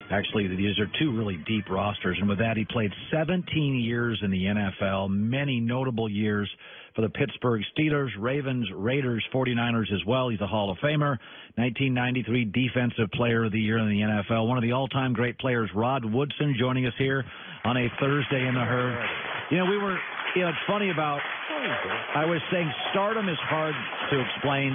Actually, these are two really deep rosters, and with that, he played 17 years in the NFL, many notable years for the Pittsburgh Steelers, Ravens, Raiders, 49ers as well. He's a Hall of Famer, 1993 Defensive Player of the Year in the NFL. One of the all-time great players, Rod Woodson, joining us here on a Thursday in the Herd. It's funny about, I was saying stardom is hard to explain.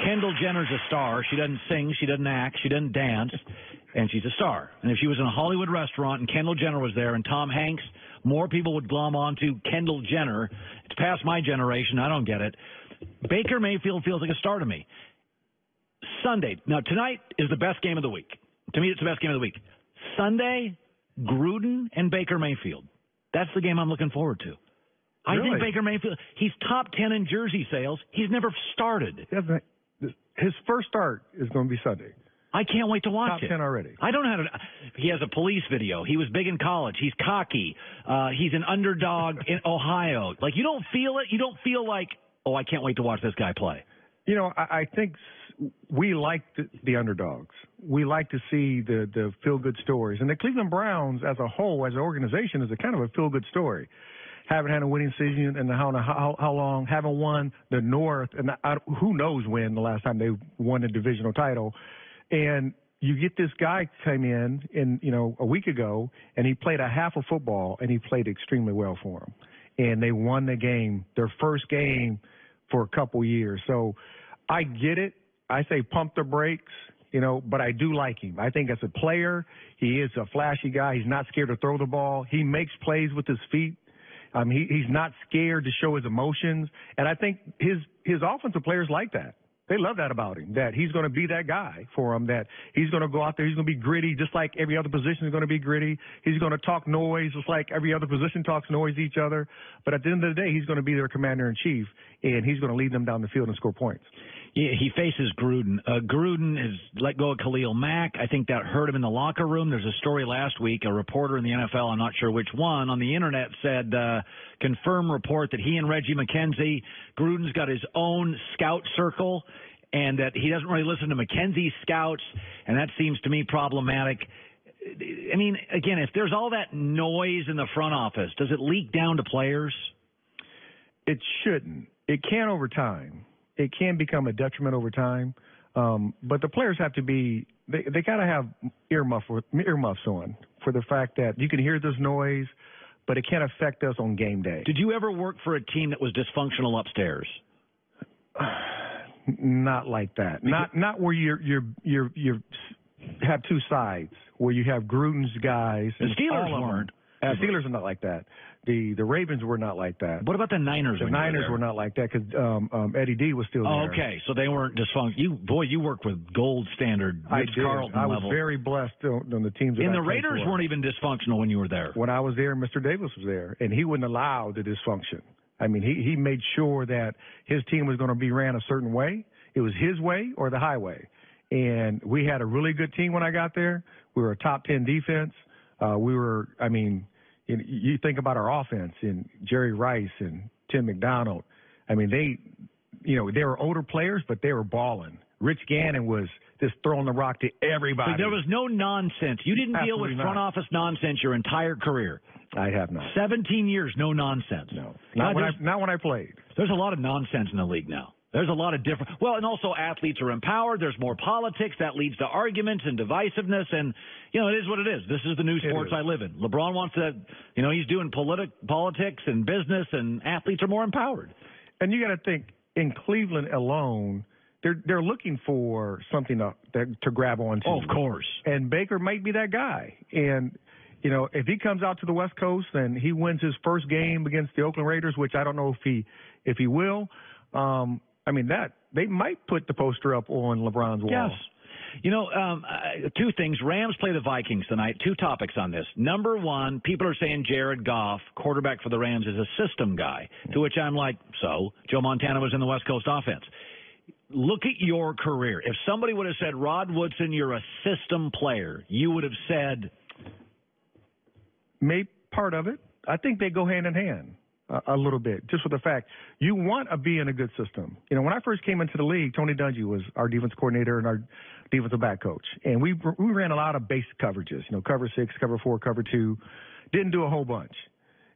Kendall Jenner's a star. She doesn't sing, she doesn't act, she doesn't dance. And she's a star. And if she was in a Hollywood restaurant and Kendall Jenner was there and Tom Hanks, more people would glom onto Kendall Jenner. It's past my generation. I don't get it. Baker Mayfield feels like a star to me. Sunday. Now, tonight is the best game of the week. To me, it's the best game of the week. Sunday, Gruden and Baker Mayfield. That's the game I'm looking forward to. I think Baker Mayfield, he's top 10 in jersey sales. He's never started. His first start is going to be Sunday. I can't wait to watch it. Top 10 already. I don't know how to. He has a police video. He was big in college. He's cocky. He's an underdog in Ohio. Like, you don't feel it. You don't feel like, oh, I can't wait to watch this guy play. You know, I think we like the underdogs. We like to see the feel-good stories. And the Cleveland Browns as a whole, as an organization, is a kind of a feel-good story. Haven't had a winning season in how long, haven't won the North, and who knows when the last time they won a divisional title. And you get this guy come in a week ago, and he played a half of football, and he played extremely well for them. And they won the game, their first game for a couple years. So I get it. I say pump the brakes, but I do like him. I think as a player, he is a flashy guy. He's not scared to throw the ball. He makes plays with his feet. He's not scared to show his emotions. And I think his offensive players like that. They love that about him, that he's going to be that guy for them, that he's going to go out there, he's going to be gritty, just like every other position is going to be gritty. He's going to talk noise, just like every other position talks noise each other. But at the end of the day, he's going to be their commander-in-chief, and he's going to lead them down the field and score points. Yeah, he faces Gruden. Gruden has let go of Khalil Mack. I think that hurt him in the locker room. There's a story last week, a reporter in the NFL, I'm not sure which one, on the Internet said, confirmed report that he and Reggie McKenzie, Gruden's got his own scout circle, and that he doesn't really listen to McKenzie's scouts, and that seems to me problematic. I mean, again, if there's all that noise in the front office, does it leak down to players? It shouldn't. It can over time. It can become a detriment over time, but the players have to be – they got to have earmuffs on for the fact that you can hear this noise, but it can't affect us on game day. Did you ever work for a team that was dysfunctional upstairs? Not like that. Not where you have two sides, where you have Gruden's guys. The Steelers weren't. The Steelers are not like that. The Ravens were not like that. What about the Niners? The Niners were not like that because Eddie D was still there. Oh, okay, so they weren't dysfunctional. You worked with gold standard Rich Carlton I was level. very blessed on the teams. And the Raiders weren't even dysfunctional when you were there. When I was there, Mr. Davis was there, and he wouldn't allow the dysfunction. I mean, he made sure that his team was going to be ran a certain way. It was his way or the highway. And we had a really good team when I got there. We were a top 10 defense. You think about our offense and Jerry Rice and Tim McDonald. I mean, they were older players, but they were balling. Rich Gannon was just throwing the rock to everybody. But there was no nonsense. You didn't deal with front office nonsense your entire career. I have not. 17 years, no nonsense. No, not when I played. There's a lot of nonsense in the league now. There's a lot of different – well, and also athletes are empowered. There's more politics. That leads to arguments and divisiveness. And, it is what it is. This is the new sports I live in. LeBron wants to – he's doing politics and business, and athletes are more empowered. And you got to think, in Cleveland alone, they're looking for something to grab onto. Oh, of course. And Baker might be that guy. And, if he comes out to the West Coast and he wins his first game against the Oakland Raiders, which I don't know if he will – they might put the poster up on LeBron's wall. Yes. Two things. Rams play the Vikings tonight. Two topics on this. Number one, people are saying Jared Goff, quarterback for the Rams, is a system guy, to which I'm like, so? Joe Montana was in the West Coast offense. Look at your career. If somebody would have said, Rod Woodson, you're a system player, you would have said? Maybe part of it. I think they go hand in hand. a little bit, just with the fact you want to be in a good system. You know, when I first came into the league, Tony Dungy was our defense coordinator and our defensive back coach, and we ran a lot of basic coverages. You know, cover 6, cover 4, cover 2. Didn't do a whole bunch.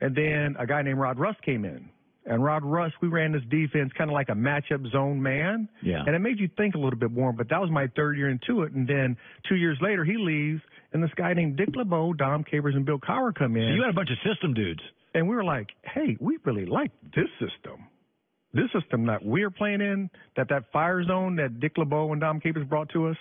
And then a guy named Rod Rust came in. And Rod Rust, we ran this defense kind of like a matchup zone man. Yeah. And it made you think a little bit more, but that was my third year into it. And then 2 years later, he leaves, and this guy named Dick LeBeau, Dom Capers, and Bill Cowher come in. So you had a bunch of system dudes. And we were like, hey, we really like this system. This system that we're playing in, that fire zone that Dick LeBeau and Dom Capers brought to us,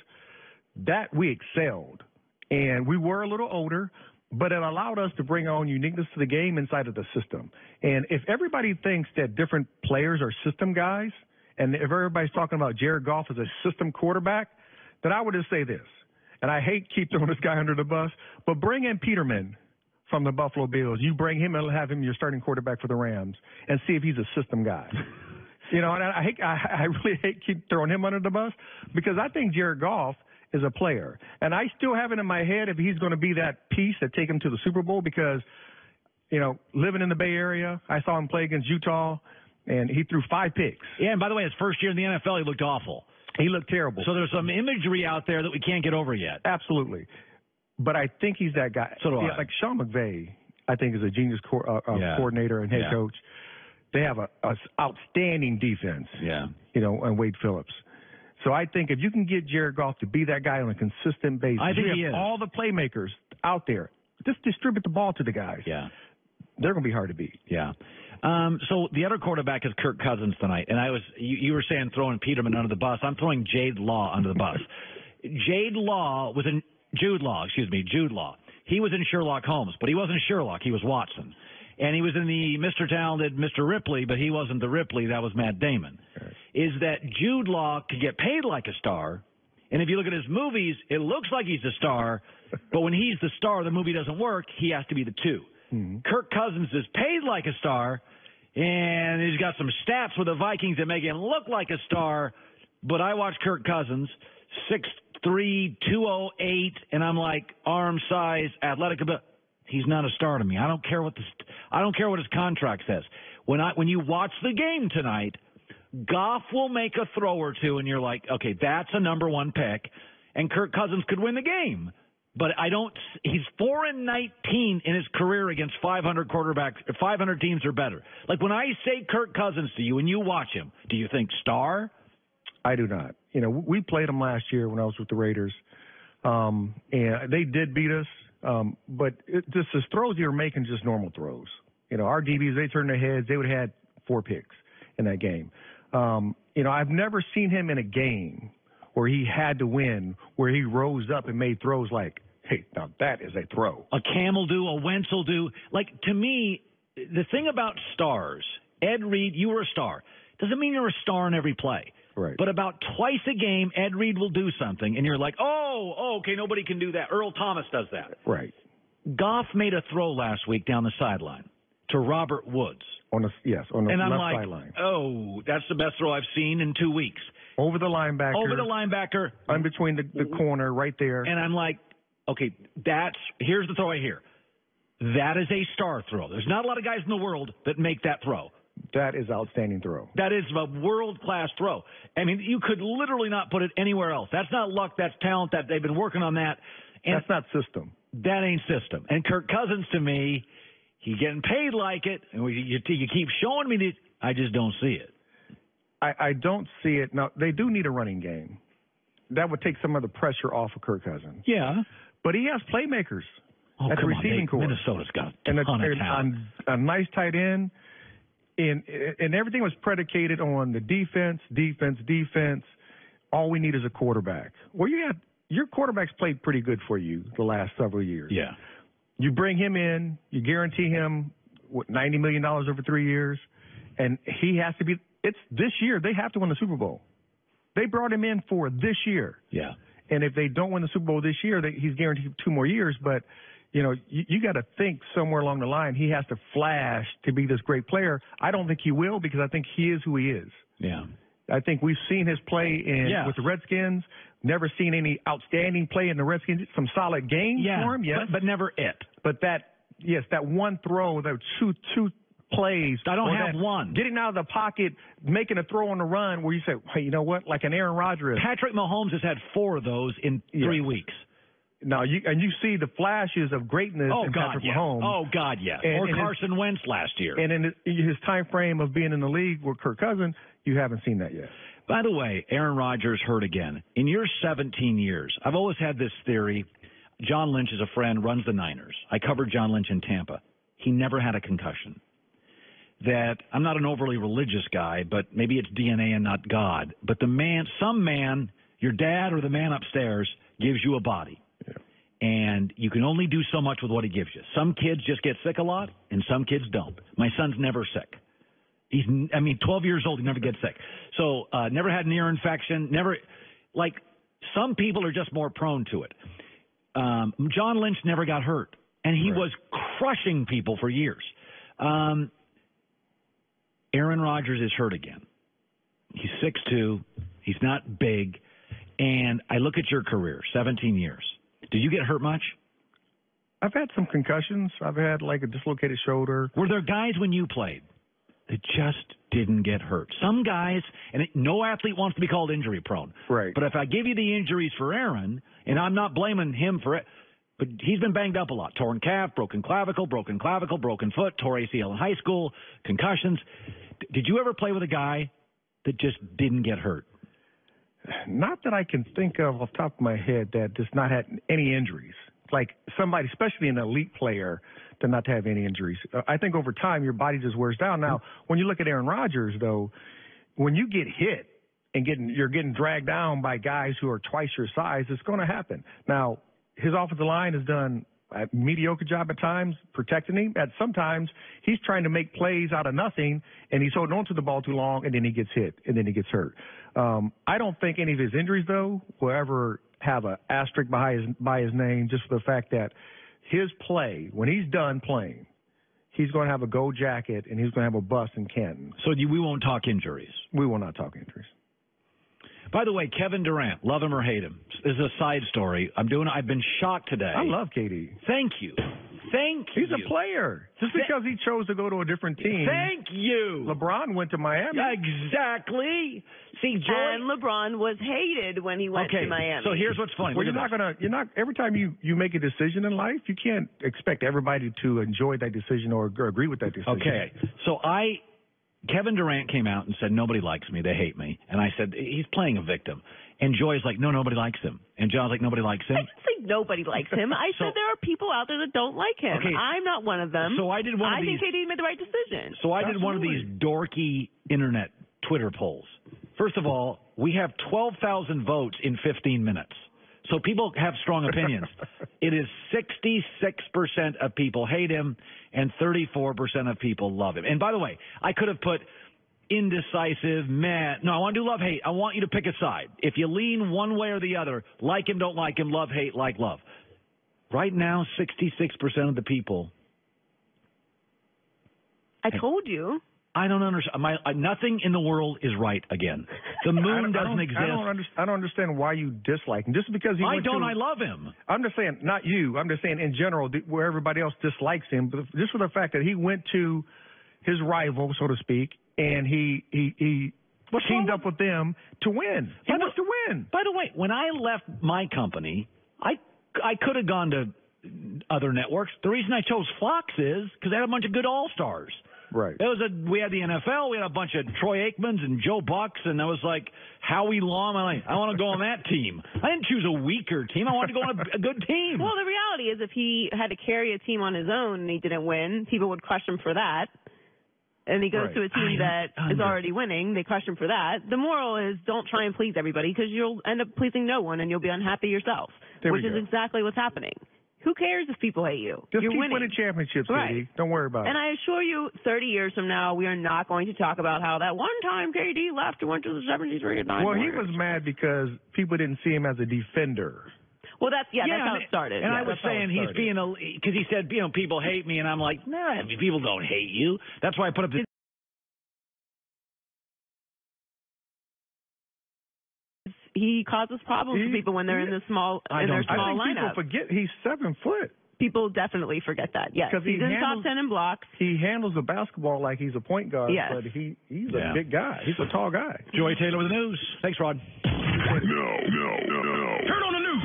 that we excelled. And we were a little older, but it allowed us to bring our own uniqueness to the game inside of the system. And if everybody thinks that different players are system guys, and if everybody's talking about Jared Goff as a system quarterback, then I would just say this. And I hate keep throwing this guy under the bus, but bring in Peterman from the Buffalo Bills. You bring him and have him your starting quarterback for the Rams and see if he's a system guy. You know, and I really hate keep throwing him under the bus because I think Jared Goff is a player. And I still have it in my head if he's going to be that piece that take him to the Super Bowl because, you know, living in the Bay Area, I saw him play against Utah, and he threw 5 picks. Yeah, and by the way, his first year in the NFL, he looked awful. He looked terrible. So there's some imagery out there that we can't get over yet. Absolutely. But I think he's that guy. So do I. Like Sean McVay, I think, is a genius coordinator and head coach. They have a outstanding defense. Yeah. You know, and Wade Phillips. So I think if you can get Jared Goff to be that guy on a consistent basis, I think he is. All the playmakers out there, just distribute the ball to the guys. Yeah. They're going to be hard to beat. Yeah. So the other quarterback is Kirk Cousins tonight. And you were saying throwing Peterman under the bus. I'm throwing Jude Law under the bus. Jude Law. He was in Sherlock Holmes, but he wasn't Sherlock. He was Watson. And he was in the Mr. Talented Mr. Ripley, but he wasn't the Ripley. That was Matt Damon. Right. Is that Jude Law could get paid like a star, and if you look at his movies, it looks like he's the star, but when he's the star, the movie doesn't work. He has to be the 2. Mm-hmm. Kirk Cousins is paid like a star, and he's got some stats with the Vikings that make him look like a star, but I watch Kirk Cousins, 6'3", 208, and I'm like, arm size, athletic ability. He's not a star to me. I don't care what his contract says. When you watch the game tonight, Goff will make a throw or two, and you're like, okay, that's a number 1 pick, and Kirk Cousins could win the game. But he's 4-19 in his career against 500 quarterbacks, 500 teams or better. Like when I say Kirk Cousins to you and you watch him, do you think star? I do not. You know, we played them last year when I was with the Raiders, and they did beat us. But just his throws he were making, just normal throws. You know, our DBs, they turned their heads. They would have had 4 picks in that game. You know, I've never seen him in a game where he had to win, where he rose up and made throws like, hey, now that is a throw. A Cam will do, a Wentz will do. Like, to me, the thing about stars, Ed Reed, you were a star. Doesn't mean you're a star in every play. Right. But about twice a game, Ed Reed will do something, and you're like, okay, nobody can do that. Earl Thomas does that. Right. Goff made a throw last week down the sideline to Robert Woods. On the left sideline. Oh, that's the best throw I've seen in 2 weeks. Over the linebacker. In between the corner, right there. And I'm like, okay, here's the throw I hear. That is a star throw. There's not a lot of guys in the world that make that throw. That is outstanding throw. That is a world-class throw. I mean, you could literally not put it anywhere else. That's not luck. That's talent. That they've been working on that. And that's not system. That ain't system. And Kirk Cousins, to me, he's getting paid like it. And you keep showing me this. I just don't see it. I don't see it. Now, they do need a running game. That would take some of the pressure off of Kirk Cousins. Yeah. But he has playmakers at the receiving corps. Minnesota's got a ton of talent. A nice tight end. And everything was predicated on the defense. All we need is a quarterback. Well, your quarterback's played pretty good for you the last several years. Yeah. You bring him in, you guarantee him $90 million over 3 years, and he has to be – it's this year. They have to win the Super Bowl. They brought him in for this year. Yeah. And if they don't win the Super Bowl this year, he's guaranteed 2 more years. But, you know, you got to think somewhere along the line he has to flash to be this great player. I don't think he will because I think he is who he is. Yeah. I think we've seen his play with the Redskins. Never seen any outstanding play in the Redskins. Some solid games for him, yes. But never it. But that one throw, that two plays. I don't have one. Getting out of the pocket, making a throw on the run where you say, hey, you know what, like an Aaron Rodgers. Patrick Mahomes has had 4 of those in 3 weeks. Now, you see the flashes of greatness in Patrick Mahomes. Oh, God, yes. Or Carson Wentz last year. And in his time frame of being in the league with Kirk Cousins, you haven't seen that yet. By the way, Aaron Rodgers hurt again. In your 17 years, I've always had this theory. John Lynch is a friend, runs the Niners. I covered John Lynch in Tampa. He never had a concussion. That I'm not an overly religious guy, but maybe it's DNA and not God. But some man, your dad or the man upstairs, gives you a body. And you can only do so much with what he gives you. Some kids just get sick a lot, and some kids don't. My son's never sick. 12 years old, he never gets sick. So never had an ear infection, some people are just more prone to it. John Lynch never got hurt, and he was crushing people for years. Aaron Rodgers is hurt again. He's 6'2". He's not big. And I look at your career, 17 years. Did you get hurt much? I've had some concussions. I've had like a dislocated shoulder. Were there guys when you played that just didn't get hurt? Some guys, and no athlete wants to be called injury prone. Right. But if I give you the injuries for Aaron, and I'm not blaming him for it, but he's been banged up a lot. Torn calf, broken clavicle, broken foot, tore ACL in high school, concussions. Did you ever play with a guy that just didn't get hurt? Not that I can think of off the top of my head that does not have any injuries. Like somebody, especially an elite player, to not have any injuries. I think over time your body just wears down. Now, when you look at Aaron Rodgers, though, when you get hit and you're getting dragged down by guys who are twice your size, it's going to happen. Now, his offensive line has done a mediocre job at times protecting him. At sometimes he's trying to make plays out of nothing, and he's holding on to the ball too long, and then he gets hit, and then he gets hurt. I don't think any of his injuries, though, will ever have an asterisk by his name, just for the fact that his play, when he's done playing, he's going to have a gold jacket, and he's going to have a bust in Canton. So we won't talk injuries? We will not talk injuries. By the way, Kevin Durant, love him or hate him. This is a side story. I've been shocked today. I love KD. Thank you. He's a player. Just because he chose to go to a different team. Thank you. LeBron went to Miami. Exactly. See, and LeBron was hated when he went to Miami. So here's what's funny. Well, every time you make a decision in life, you can't expect everybody to enjoy that decision or agree with that decision. Okay. So Kevin Durant came out and said, nobody likes me. They hate me. And I said, he's playing a victim. And Joy's like, no, nobody likes him. And John's like, nobody likes him. I didn't say nobody likes him. I said there are people out there that don't like him. Okay. I'm not one of them. So I did one of these. I think KD made the right decision. So I did one of these dorky internet Twitter polls. First of all, we have 12,000 votes in 15 minutes. So people have strong opinions. It is 66% of people hate him and 34% of people love him. And by the way, I could have put indecisive, meh. No, I want to do love, hate. I want you to pick a side. If you lean one way or the other, like him, don't like him, love, hate, like, love. Right now, 66% of the people. I told you. I don't understand. Nothing in the world is right again. The moon doesn't exist. I don't understand why you dislike him. Just because he went to, I love him. I'm just saying, not you. I'm just saying in general, where everybody else dislikes him. But just for the fact that he went to his rival, so to speak, and he teamed up with them to win. He wants to win. By the way, when I left my company, I could have gone to other networks. The reason I chose Fox is because they had a bunch of good all-stars. Right. We had the NFL. We had a bunch of Troy Aikmans and Joe Bucks, and I was like, Howie Long. I want to go on that team. I didn't choose a weaker team. I wanted to go on a good team. Well, the reality is if he had to carry a team on his own and he didn't win, people would crush him for that. And he goes to a team that is already winning. They crush him for that. The moral is don't try and please everybody because you'll end up pleasing no one and you'll be unhappy yourself, which is exactly what's happening. Who cares if people hate you? Just You're keep winning championships, right. KD. Don't worry about it. And I assure you, 30 years from now, we are not going to talk about how that one time KD left and went to the 70s ring at 9 Well, he was mad because people didn't see him as a defender. Well, that's how it started. And I was saying he's being because he said, people hate me, and I'm like, nah, people don't hate you. That's why I put up this. He causes problems for people when they're in the small lineup. People forget he's 7 foot. People definitely forget that. Yes, he's in top 10 in blocks. He handles the basketball like he's a point guard, yes. but he's a big guy. He's a tall guy. Joy Taylor with the news. Thanks, Rod. No. Turn on the news.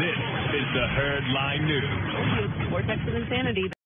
This is the Herd Line News. Vortex of Insanity.